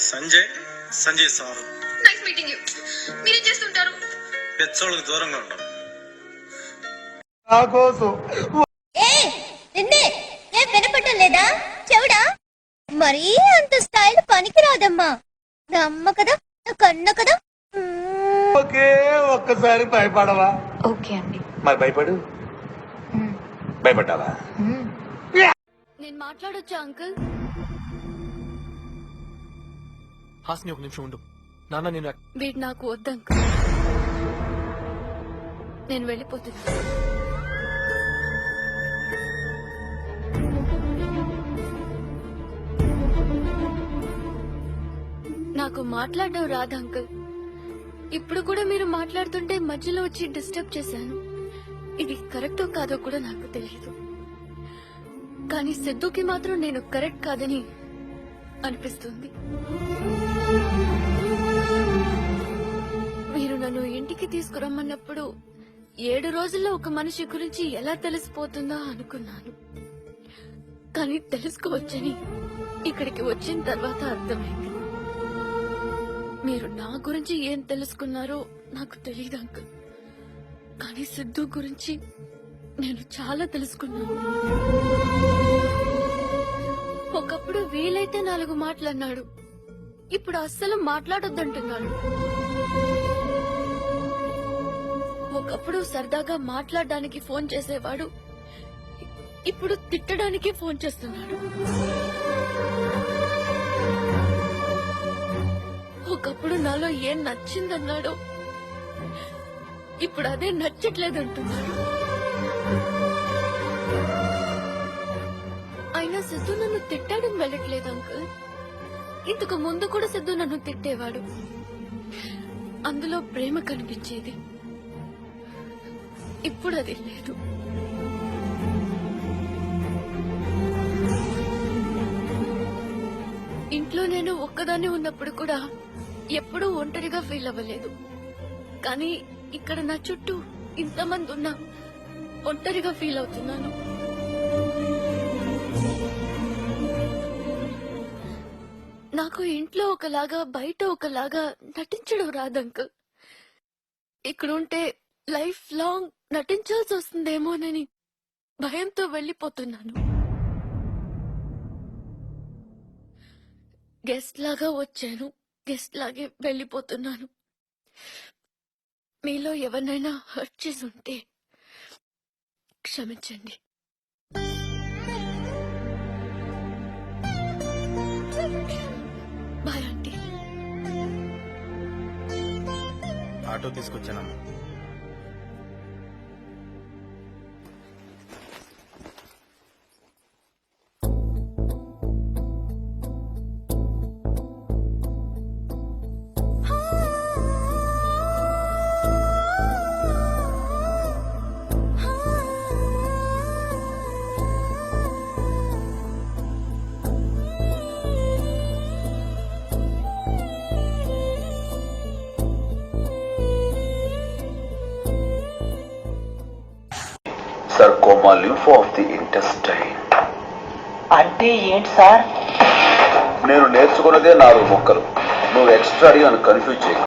Sanjay sir. Nice meeting you. మీరేం చేస్తుంటారు? పెచ్చోళ్ళకి దూరంగా ఉంటాం. వినపడటం లేదా చెవుడా? మరీ అంత స్టైల్ పనికి రాదమ్మా. నమ్మ కదా, కన్న కదా. ఓకే, ఒక్కసారి భయపడవా? ఓకే అండి. మరి భయపడు. భయపడ్డావా? నేను మాట్లాడొచ్చా అంకుల్? హాస్ని ఒక నిమిషం ఉండు. నాన్న నేను వీడు నాకు వద్దు అంకుల్. నేను వెళ్ళిపోతున్నా. నాకు మాట్లాడడం రాదు అంకుల్. ఇప్పుడు కూడా మీరు మాట్లాడుతుంటే మధ్యలో వచ్చి డిస్టర్బ్ చేశాను. ఇది కరెక్టో కాదో కూడా నాకు తెలియదు. కానీ సిద్ధుకి మాత్రం నేను కరెక్ట్ కాదని అనిపిస్తుంది. మీరు నన్ను ఇంటికి తీసుకురమ్మన్నప్పుడు 7 రోజుల్లో ఒక మనిషి గురించి ఎలా తెలిసిపోతుందో అనుకున్నాను. కానీ తెలుసుకోవచ్చని ఇక్కడికి వచ్చిన తర్వాత అర్థమైంది. మీరు నా గురించి ఏం తెలుసుకున్నారో నాకు తెలియదు అంకుల్. కానీ సిద్ధు గురించి నేను చాలా తెలుసుకున్నాను. ఒకప్పుడు వీలైతే 4 మాటలు అన్నాడు. ఇప్పుడు అస్సలు మాట్లాడొద్దంటున్నాడు. ఒకప్పుడు సరదాగా మాట్లాడడానికి ఫోన్ చేసేవాడు. ఇప్పుడు తిట్టడానికి ఫోన్ చేస్తున్నాడు. ఒకప్పుడు నాలో ఏం నచ్చిందన్నాడో ఇప్పుడు అదే నచ్చట్లేదంటున్నాడు. అయినా సిద్ధు నన్ను తిట్టడం వెళ్ళట్లేదు అంకుల్. ఇంతకు ముందు కూడా సిద్ధు నన్ను తిట్టేవాడు. అందులో ప్రేమ కనిపించేది. ఇప్పుడు అది లేదు. ఇంట్లో నేను ఒక్కదాన్ని ఉన్నప్పుడు కూడా ఎప్పుడూ ఒంటరిగా ఫీల్ అవ్వలేదు. కానీ ఇక్కడ నా చుట్టూ ఇంతమంది ఉన్నా ఒంటరిగా ఫీల్ అవుతున్నాను. నాకు ఇంట్లో ఒకలాగా బయట ఒకలాగా నటించడం రాదు అంకుల్. ఇక్కడుంటే లైఫ్ లాంగ్ నటించాల్సి వస్తుందేమోనని భయంతో వెళ్లిపోతున్నాను. గెస్ట్ లాగా వచ్చాను, గెస్ట్ లాగే వెళ్లిపోతున్నాను. మీలో ఎవరినైనా హర్ట్ చేసి ఉంటే క్షమించండి. Bye aunty. ఆటో తీసుకొచ్చానమ్మా. Sarcoma lymph of the intestine. అంటే ఏంటి సార్? నేను నేర్చుకున్నదే 4 ముక్కలు. నువ్వు ఎక్స్ట్రా అని కన్ఫ్యూజ్ చేయకు.